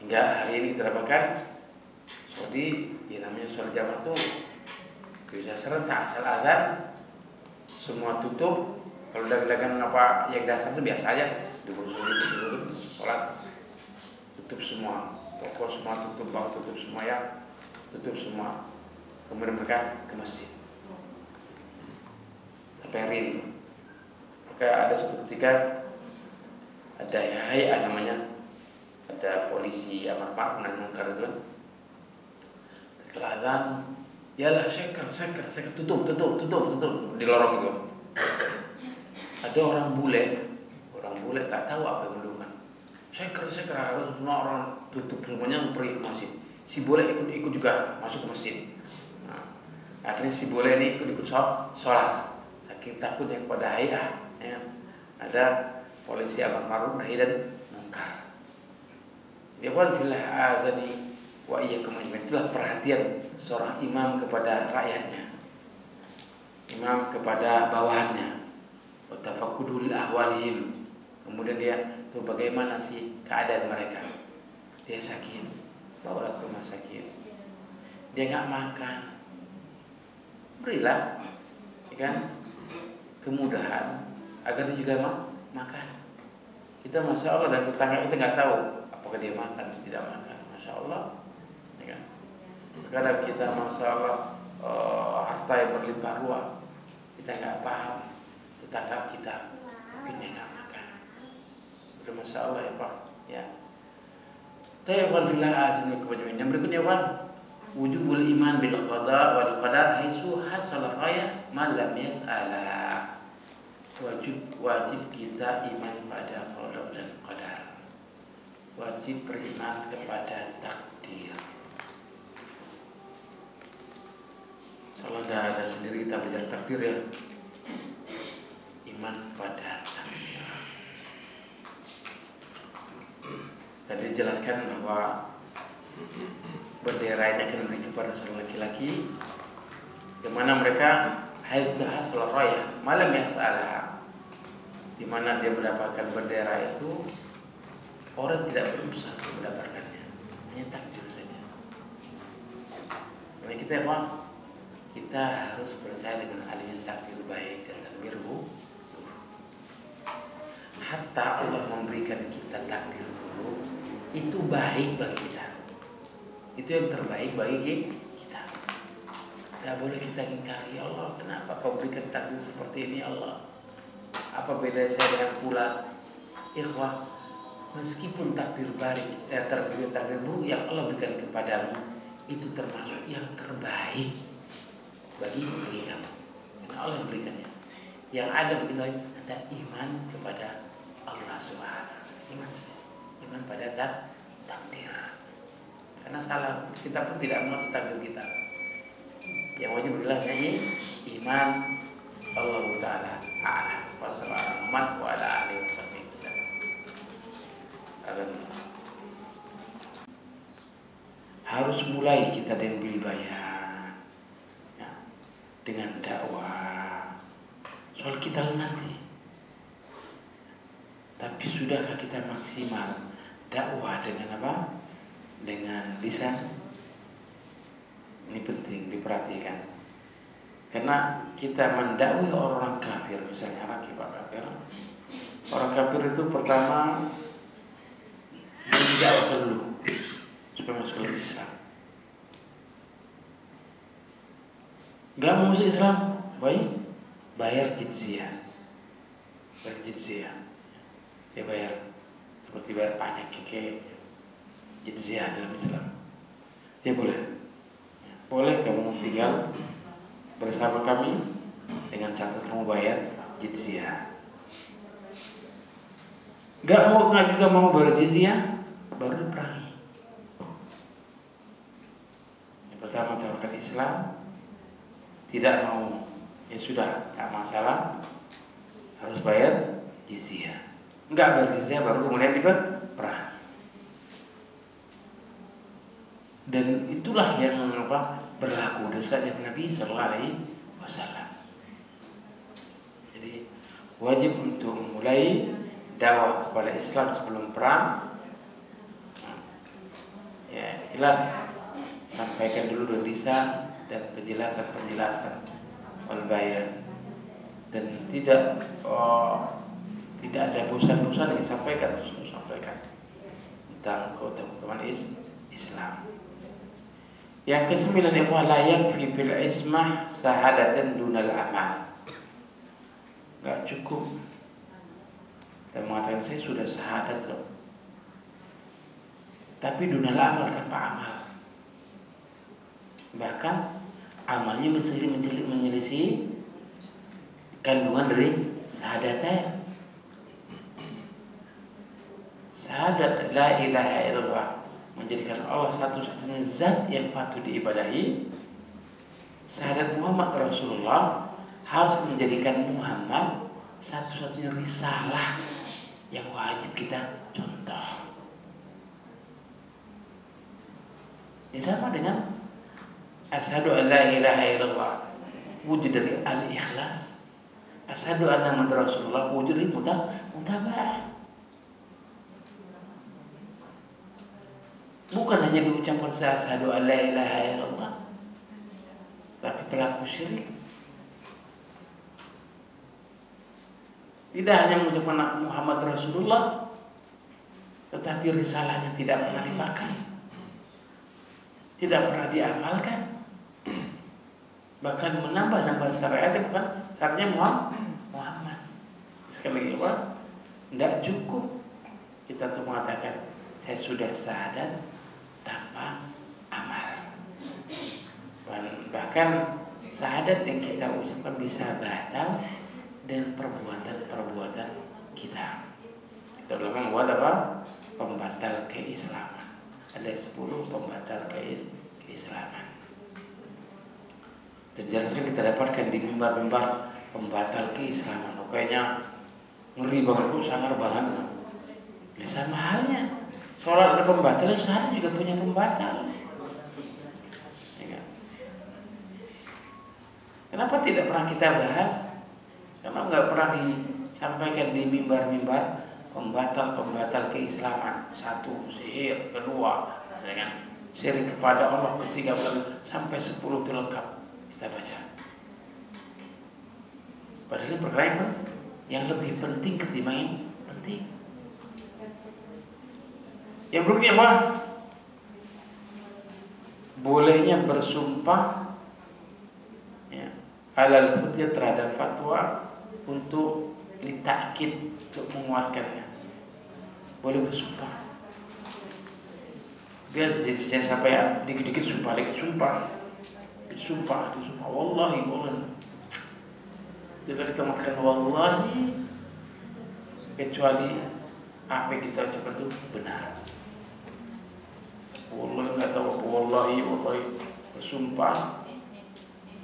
Speaker 1: Hingga hari ini kita dapatkan Saudi, ya namanya sholat jamaah tuh bisa serentak, asal azan semua tutup. Kalau dagang apa yang dasar itu biasa aja, dulu sholat tutup semua, toko semua tutup, bank tutup semua, ya tutup semua. Kemudian mereka ke masjid sampai hari ini. Maka ada suatu ketika ada hayat namanya, ada polisi amar ma'ruf nahi munkar itu, kelazan, yalah seker, tutup di lorong itu. Ada orang bule tak tahu apa yang melakukan. Seker harus semua orang tutup semuanya, pergi ke masjid. Si bule ikut juga masuk ke masjid. Nah, akhirnya si bule ini ikut sholat. Saking takutnya kepada hayat. Ya, ada polisi amar ma'ruf nahi munkar. Ikhwan fillah azani wa iyyakum ajmain. Itulah perhatian seorang imam kepada rakyatnya, imam kepada bawahannya. wa tafaqqudu li ahwalihim. Kemudian dia tuh bagaimana sih keadaan mereka. Dia sakit, bawalah ke rumah sakit. Dia nggak makan, berilah, ya kan, kemudahan agar dia juga makan. Kita masya Allah, dan tetangga kita nggak tahu apakah dia makan atau tidak makan, masya Allah, ya kan. Kadang kita masya Allah harta yang berlimpah ruah, kita nggak paham tetangga kita mungkin dia nggak makan. Udah masya Allah ya Pak, ya. Tayyibun fillah azmi kewajiban. Yang berikutnya Pak, wujubul iman bil qada wal qadar haitsu hasala raya ma lam yas'ala. Wajib kita iman pada qada dan qadar. Wajib beriman kepada takdir. Kalau tidak ada sendiri kita belajar takdir ya. Iman pada takdir. Tadi dijelaskan bahwa bendera ini akan diberi kepada seorang laki-laki, di mana mereka haitsu hasala raya malam yas'ala, di mana dia mendapatkan bendera itu orang tidak berusaha mendapatkannya, hanya takdir saja. Karena kita apa? Kita harus percaya dengan adanya takdir baik dan takdir buruk. Hatta Allah memberikan kita takdir buruk, itu baik bagi kita. Itu yang terbaik bagi kita. Tidak boleh kita ingkari, ya Allah, kenapa kau berikan takdir seperti ini Allah? Apa beda saya dengan fulan? Ikhwah, meskipun takdir baik, takdir buruk yang Allah berikan kepadamu, itu termasuk yang terbaik bagi kamu. Karena Allah yang berikannya. Yang ada begitu ada iman kepada Allah Subhanahu. Iman saja. Iman pada takdir. Karena salah, kita pun tidak mengerti takdir kita. Yang wajib adalah iman Allah Ta'ala a'lam. Wassalamualaikum warahmatullahi wabarakatuh. Harus mulai kita dengan bil bayan, ya, dengan dakwah. Soal kita nanti. Tapi sudahkah kita maksimal dakwah dengan apa? Dengan lisan? Ini penting diperhatikan. Karena kita mendakwai orang kafir, misalnya anak kita kafir. Orang kafir itu pertama didakwakan dulu supaya masuk ke Islam. Gak mau masuk Islam, baik, bayar jizyah. Bayar jizyah. Dia bayar seperti bayar pajak keke, jizyah dalam Islam. Dia boleh kamu tinggal bersama kami dengan catatan kamu bayar jizyah. Nggak juga mau bayar jizyah, baru diperangi. Yang pertama tawarkan Islam, tidak mau, ya sudah, nggak masalah, harus bayar jizyah. Nggak bayar jizyah, baru kemudian diperangi. Dan itulah yang berlaku dasarnya Nabi Sallallahu Alaihi Wasallam. Jadi wajib untuk mulai dakwah kepada Islam sebelum perang. Ya jelas, sampaikan dulu dengan lisan dan penjelasan wal bayan, dan tidak ada bosan-bosan yang disampaikan, tentang keutamaan Islam. Yang ke-9, ikhwah, la yakfi fil ismah sahadatan dunal amal. Gak cukup kita mengatakan saya sudah syahadat loh, tapi dunal amal, tanpa amal. Bahkan amalnya menyelisih kandungan dari syahadatain. Syahadat la ilaha illallah, menjadikan Allah satu-satunya zat yang patut diibadahi. Syahadat Muhammad Rasulullah harus menjadikan Muhammad satu-satunya risalah yang wajib kita contoh. Ini sama dengan asyhadu an la ilaha illallah, wujud dari al-ikhlas, Asyhadu anna Muhammadar Rasulullah wujud mutaba'ah. Bukan hanya diucapkan asyhadu an la ilaha illallah, tapi pelaku syirik tidak hanya mengucapkan Muhammad Rasulullah, tetapi risalahnya tidak pernah dipakai, tidak pernah diamalkan, bahkan menambah-nambah syariat, bukan syariatnya Muhammad. Sekali lagi Pak, tidak cukup kita untuk mengatakan saya sudah syahadat tanpa amal. Bahkan syahadat yang kita ucapkan bisa batal dan perbuatan kita. Dalam membuat apa? Pembatal keislaman. Ada 10 pembatal keislaman. Dan jarang kita dapatkan di mimbar-mimbar pembatal keislaman. Kayaknya ngeri banget, kok sangar banget. Ya sama halnya. Sholat ada pembatal, syahadat juga punya pembatal. Ya. Kenapa tidak pernah kita bahas? Karena nggak pernah disampaikan di mimbar-mimbar pembatal keislaman. 1, sihir. 2, ya kan? Syirik kepada Allah. 3, sampai 10 itu lengkap kita baca. Padahal ini perkara yang lebih penting ketimbang yang penting. Yang berikutnya apa? Bolehnya bersumpah ya, alal futya terhadap fatwa untuk litakid, untuk menguatkannya. Boleh bersumpah. Biasa jangan sampai ya, dikit-dikit sumpah. Wallahi. Jika kita mengatakan wallahi, kecuali apa yang kita ucapkan itu benar. Wallahi nggak tahu apa wallahi bersumpah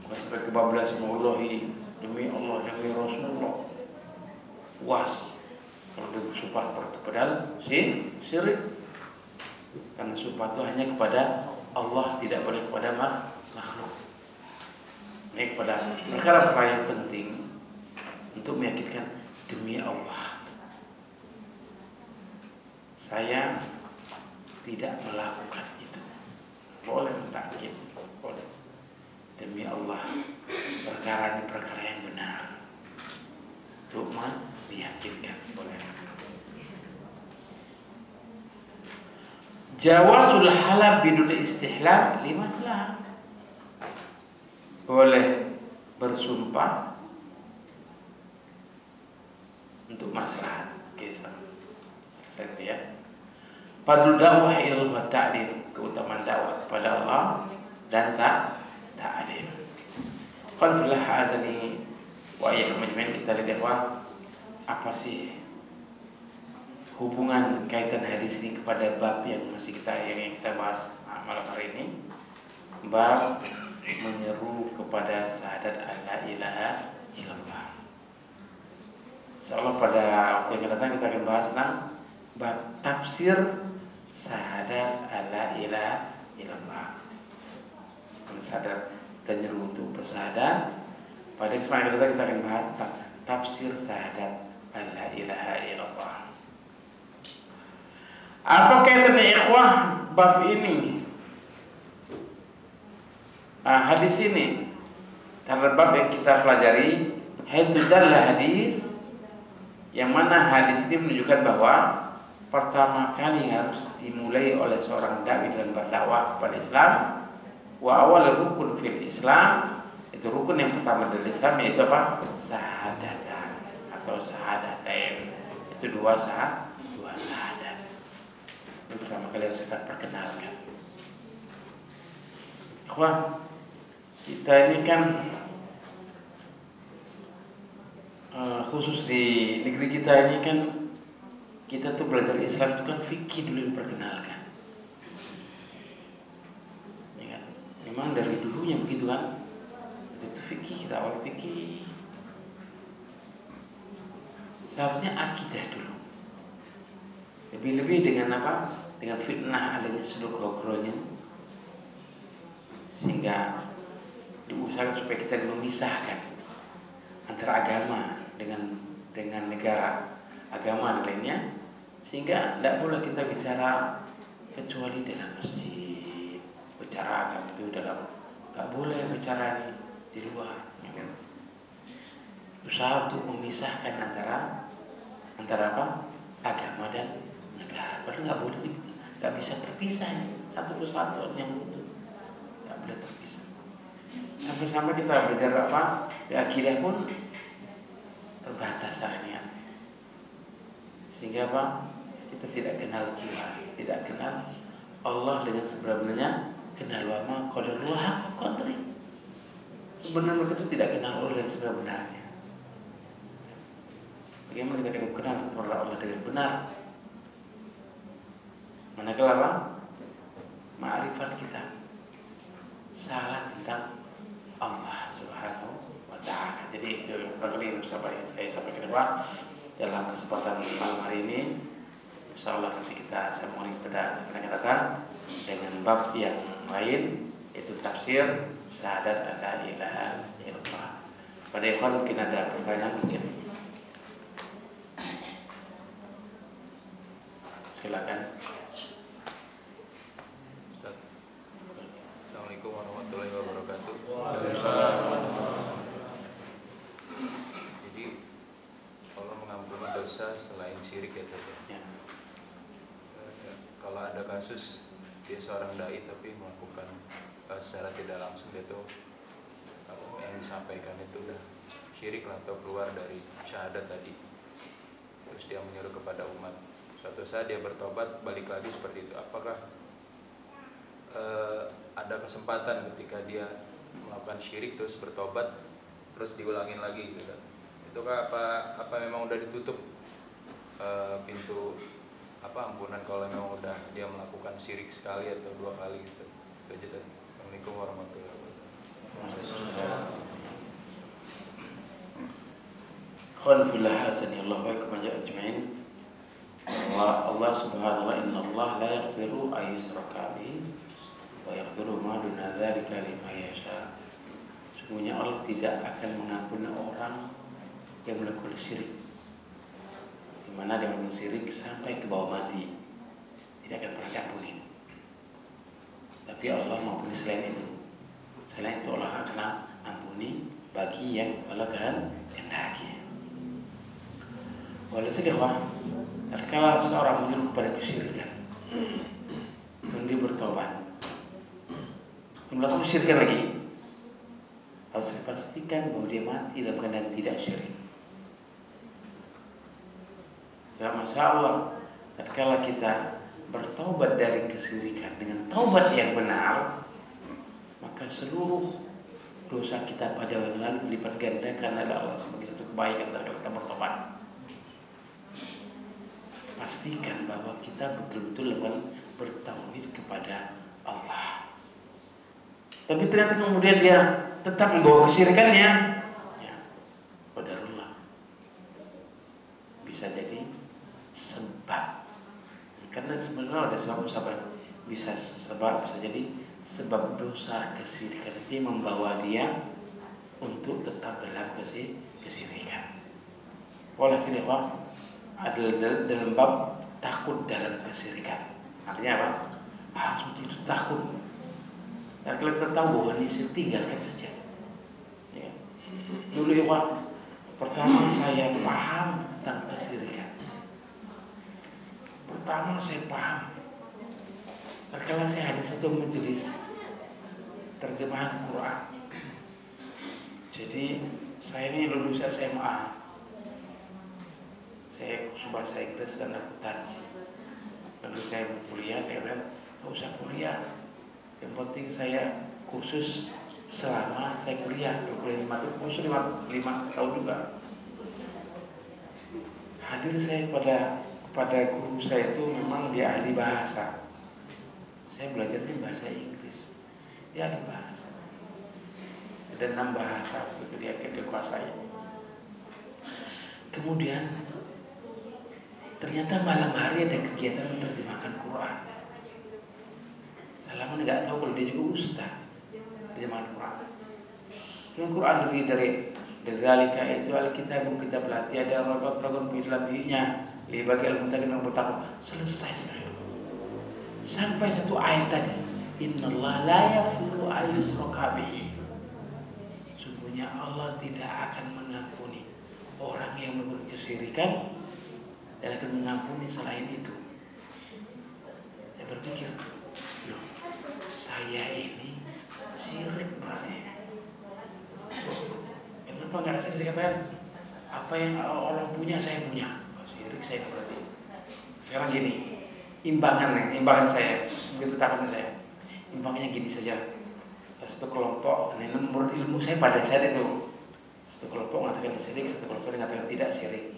Speaker 1: sampai kebablasan wallahi demi Allah demi Rasulullah, puas kalau dia bersumpah seperti itu, padahal syirik, karena sumpah itu hanya kepada Allah, tidak boleh kepada makhluk. Ini kepada perkara-perkara yang penting untuk meyakinkan demi Allah saya tidak melakukan itu. Boleh mentakkid, boleh. Demi Allah, perkara ini perkara yang benar. Untuk meyakinkan, boleh. Jawazul halal bidul istihlam 5 masalah. Boleh bersumpah untuk masalah. Oke, selesai ya. Fadlu dakwah ilmu wa ta'dil, keutamaan dakwah kepada Allah dan ta'dil. Qanfillah azani wa iyyakum ajmain. Kita lihat bahwa apa sih hubungan kaitan hadis ini kepada bab yang masih yang kita bahas malam hari ini, bab menyeru kepada syahadat alla ilaha illallah. Insyaallah pada waktu yang akan datang kita akan bahas tentang bab tafsir syahadat alla ilaha illallah. Syahadat kita nyeru untuk bersyahadat. Pada kesempatan kita akan bahas tentang tafsir syahadat alla ilaha illallah. Apa kaitannya ikhwah bab ini? Hadis ini terhadap bab yang kita pelajari, haitsu dalla hadis, yang mana hadis ini menunjukkan bahwa pertama kali harus dimulai oleh seorang dai dalam berdakwah kepada Islam, wa awal rukun fil Islam, itu rukun yang pertama dari Islam, yaitu apa? Syahadatan atau syahadatain. Itu dua syahadat. Yang pertama kali harus kita perkenalkan. Ikhwah, kita ini kan khusus di negeri kita ini kan, kita tuh belajar Islam itu kan fikih dulu diperkenalkan. Ya kan? Memang dari dulunya begitu kan. Itu fikih, kita awal fikih. Seharusnya akidah dulu. Lebih-lebih dengan apa? Dengan fitnah adanya seluk hokronya, sehingga diusahakan supaya kita memisahkan antara agama dengan negara agama lainnya, sehingga tidak boleh kita bicara kecuali dalam masjid. Bicara agama itu dalam, nggak boleh bicara di luar. Usaha untuk memisahkan antara apa? Agama dan negara. Padahal nggak boleh, nggak bisa terpisah. Satu persatu yang nggak boleh terpisah. Sampai-sampai kita belajar apa? Di akidah pun terbatas sangatnya. Sehingga apa? Kita tidak kenal Tuhan, tidak kenal Allah dengan sebenarnya, kenal wama qadarullah haqqa qadri. Sebenarnya mereka itu tidak kenal Allah dengan sebenarnya. Bagaimana kita kenal kepada Allah dengan benar? Manakala apa? Ma'rifat kita salah tentang Allah Subhanahu wa ta'ala. Jadi itu barangkali saya sampaikan dalam kesempatan malam hari ini. Insyaallah nanti saya mulai pada akan datang dengan bab yang lain, yaitu tafsir syahadat la ilaha illallah. Pada ikhwan mungkin ada pertanyaan mungkin. Silakan.
Speaker 2: Ustaz. Assalamualaikum warahmatullahi wabarakatuh. Jadi Allah mengampuni dosa selain syirik ya Ustaz. Ya. Kalau ada kasus dia seorang dai tapi melakukan secara tidak langsung itu yang disampaikan itu udah syirik lah atau keluar dari syahadat tadi. Terus dia menyuruh kepada umat. Suatu saat dia bertobat balik lagi seperti itu. Apakah ada kesempatan ketika dia melakukan syirik terus bertobat terus diulangin lagi gitu? Itukah apa memang udah ditutup pintu ampunan kalau memang udah dia melakukan syirik sekali atau dua kali gitu? Itu aja tadi. Assalamualaikum warahmatullahi wabarakatuh.
Speaker 1: Khalifillah hazanillahu wa iyyakum ajma'in. Allah subhanahu wa ta'ala, inna Allah la yaghfiru an yushraka bihi wa yaghfiru ma duna dzalika liman yasha. Sesungguhnya Allah tidak akan mengampuni orang yang melakukan syirik, di mana dia melakukan syirik sampai ke bawah mati, tidak akan pernah diampuni. Tapi Allah mengampuni selain itu. Selain itu Allah akan ampuni bagi yang Allah kehendaki. Walhasil ikhwah, tatkala seorang menyuruh kepada kesyirikan, kemudian dia bertobat, melakukan kesyirikan lagi, harus dipastikan bahwa dia mati dalam keadaan tidak syirik. Masya Allah, tatkala kita bertobat dari kesyirikan dengan taubat yang benar, maka seluruh dosa kita pada yang lalu dilipat gandakan oleh Allah sebagai satu kebaikan tatkala kita bertobat. Pastikan bahwa kita betul-betul bertauhid kepada Allah. Tapi ternyata kemudian dia tetap membawa kesyirikannya, ya, qadarullah. Bisa jadi sebab. Karena sebenarnya ada sebab-sebab. Bisa jadi sebab dosa kesyirikan itu membawa dia untuk tetap dalam kesyirikan. Walhasil ikhwan, adalah dalam bab takut dalam kesyirikan. Artinya apa? Harus itu takut. Dan kalau kita tahu bahwa ini tinggalkan saja. Ya. Dulu ya Pak, pertama saya paham tentang kesyirikan. Pertama saya paham. Terkala saya hadir satu majelis terjemahan Quran. Jadi saya ini lulus SMA. Saya bahasa Inggris dan akuntansi. Lalu saya kuliah, saya katakan tak usah kuliah, yang penting saya kursus selama saya kuliah. Kuliah 5 tahun, kursus 5 tahun juga. Hadir saya pada guru saya itu memang dia ahli bahasa. Saya belajar di bahasa Inggris, dia ahli bahasa. Ada 6 bahasa begitu dia kuasai. Kemudian ternyata malam hari ada kegiatan menerjemahkan Quran. Saya lama tahu kalau dia juga ustaz terjemahan Quran. Quran dari Dzalika itu alkitab kita pelatih ada program Islaminya bagi al-muttaqin yang bertakwa. Selesai sebenarnya. Sampai satu ayat tadi, innallaha la yaghfiru an yushraka bihi. Sungguhnya Allah tidak akan mengampuni orang yang berbuat kesyirikan dan akan mengampuni selain itu. Saya berpikir, loh, saya ini syirik berarti. Kenapa nggak saya dikatakan apa yang orang punya saya punya? Syirik saya berarti. Sekarang gini, imbangan saya begitu takutnya saya. Imbangnya gini saja. Satu kelompok, ini menurut ilmu saya pada saat itu, satu kelompok mengatakan syirik, satu kelompok mengatakan tidak syirik.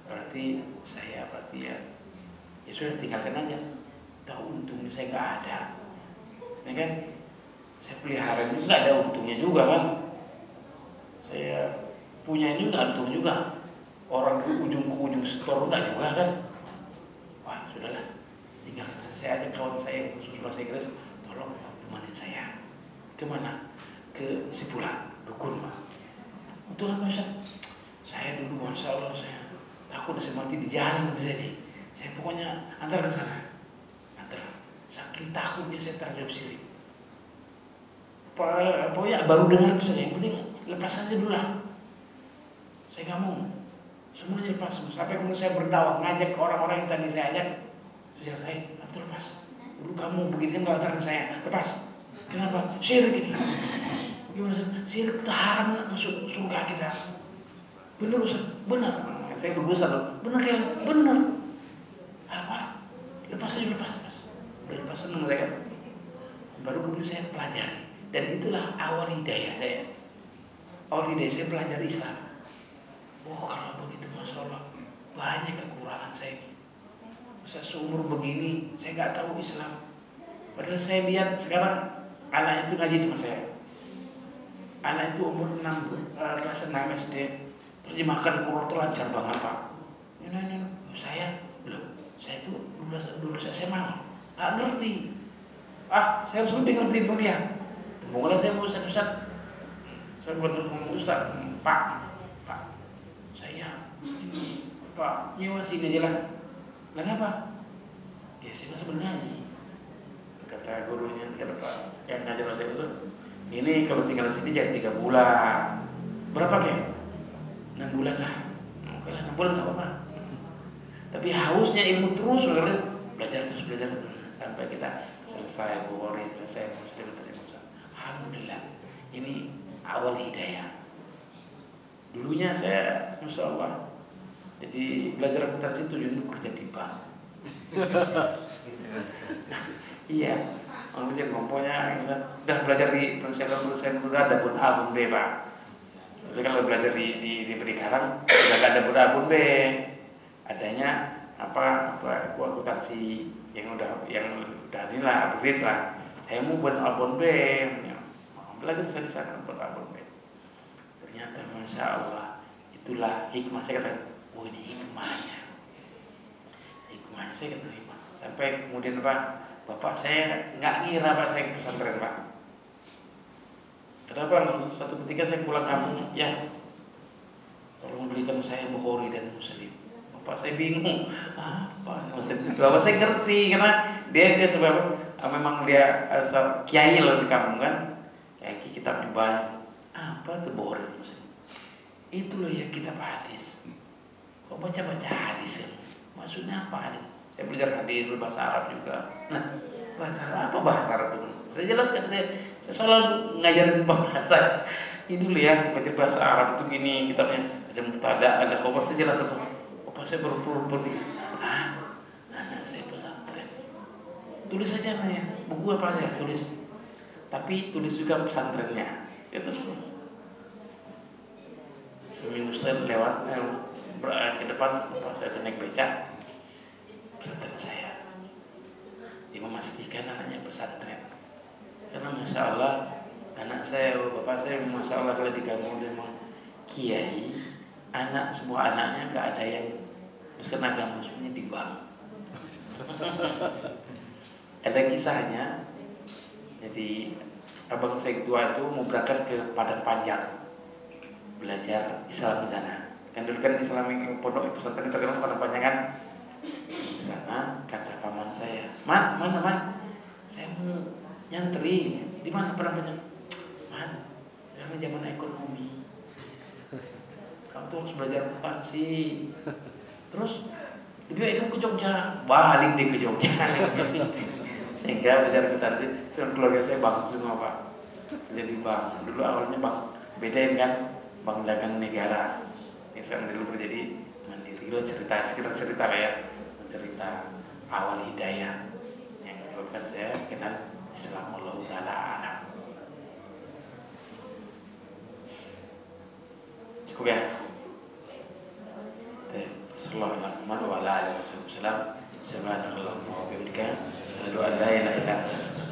Speaker 1: Berarti saya ya sudah tinggalkan aja. Tahu untungnya saya nggak ada, ya kan? Saya pelihara ini nggak ada untungnya juga kan? Saya punya ini nggak untung juga. Orang ke ujung setor nggak juga kan? Wah sudahlah, tinggalkan saya aja. Kawan saya khusus bahasa Inggris, tolong temanin saya. Kemana? Ke Sipulan, dukun Pak. Untuk apa Ustaz? Saya dulu masya Allah saya takut saya mati di jalan nanti saya pokoknya antar ke sana. Saking takutnya saya terhadap syirik. Pokoknya baru dengar itu saja. Yang penting lepas saja dulu lah. Saya nggak mau. Semuanya lepas. Sampai kemudian saya berdakwah ngajak ke orang-orang yang tadi saya ajak. Saya nanti lepas. Dulu kamu begini kan antar ke saya. Lepas. Kenapa? Syirik ini. Gimana sih? Syirik haram masuk surga kita. Benar Ustaz? Benar. Saya berdosa loh. Benar kan? Benar. Apa? Lepas saja lepas. Udah lepas senang saya kan. Baru kemudian saya pelajari. Dan itulah awal hidayah saya. Awal hidayah saya pelajari Islam. Oh kalau begitu Masya Allah, banyak kekurangan saya ini. Saya seumur begini saya nggak tahu Islam. Padahal saya lihat sekarang anak itu ngaji cuma saya. Anak itu umur 6 kelas 6 SD. Terjemahkan Quran itu lancar banget Pak. Ini saya belum. Saya itu dulu saya mau nggak ngerti. Saya harus lebih ngerti dunia. Tunggulah saya mau Ustaz. Saya bukan ngomong Ustaz, Pak. Saya ini Pak nyewa sini aja lah. Kenapa? Ya saya masih ngaji. Kata gurunya, kata Pak yang ngajar saya itu, ini kalau tinggal di sini jadi 3 bulan. Berapa kek? 6 bulan lah. Oke lah 6 bulan nggak apa-apa. Tapi hausnya ilmu terus, belajar terus sampai kita selesai Bukhari, selesai Muslim, alhamdulillah. Ini awal hidayah. Dulunya saya Masya Allah, jadi belajar akuntansi tujuannya kerja di bank. Iya, orang kerja kelompoknya udah belajar di perusahaan ada bun A bun B Pak. Tapi kalau belajar di Berikarang udah gak ada bun A bun B, adanya apa akuntansi yang udah inilah upgrade lah. Saya mau buat abon B, belajar saya di sana buat abon B. Ternyata Masya Allah, itulah hikmah. Saya kata, oh ini hikmahnya saya kata hikmah. Sampai kemudian Bapak saya nggak ngira Pak saya pesantren Pak. Kenapa? Suatu ketika saya pulang kampung, ya tolong belikan saya Bukhari dan Muslim. Bapak saya bingung, Bapak saya ngerti karena dia sebab memang dia asal kiai loh di kampung kan, kiai kitabnya banyak. Apa tuh Bukhari dan Muslim? Itu loh ya kitab hadis. Kok baca hadis kan? Maksudnya apa hadis? Saya belajar hadis bahasa Arab juga. Nah, bahasa Arab itu? Saya jelaskan, saya selalu ngajarin bahasa. Ini dulu ya, belajar bahasa Arab itu gini kitabnya. Ada mubtada, ada khabar, saya jelas itu. Saya berpikir, anak saya pesantren. Tulis saja ya, buku apa aja tulis. Tapi tulis juga pesantrennya. Itu semua. Seminggu saya lewat ke depan, bapak saya naik beca. Pesantren saya. Dia memastikan anaknya pesantren. Karena Masya Allah, anak saya, bapak saya Masya Allah kalau di kampung dia memang kiai. Semua anaknya gak ada yang terus kena agama semuanya di bank. Ada kisahnya. Jadi abang saya tua itu mau berangkat ke Padang Panjang. belajar Islam di sana. Kan dulu kan Islam yang pondok pesantren terkenal panjang-panjangan. Di sana kata paman saya, "Man, mana man? Saya mau nyantri. Di mana panjang? Man, sekarang zaman ekonomi. Kamu tuh harus belajar akuntansi. Terus dia itu ke Jogja, balik dia ke Jogja." Sehingga belajar akuntansi. Keluarga saya bank semua Pak. Jadi bank. Dulu awalnya bank, bedain kan, bank dagang negara. Yang sekarang dulu jadi Mandiri. Lo cerita, sekitar cerita ya, cerita awal hidayah yang menyebabkan saya kenal Islam. Allah Taala alam. Cukup ya. Sallallahu alaihi wa sallam. Subhanallah wa bihamdika. Asyhadu an la ilaha illa anta.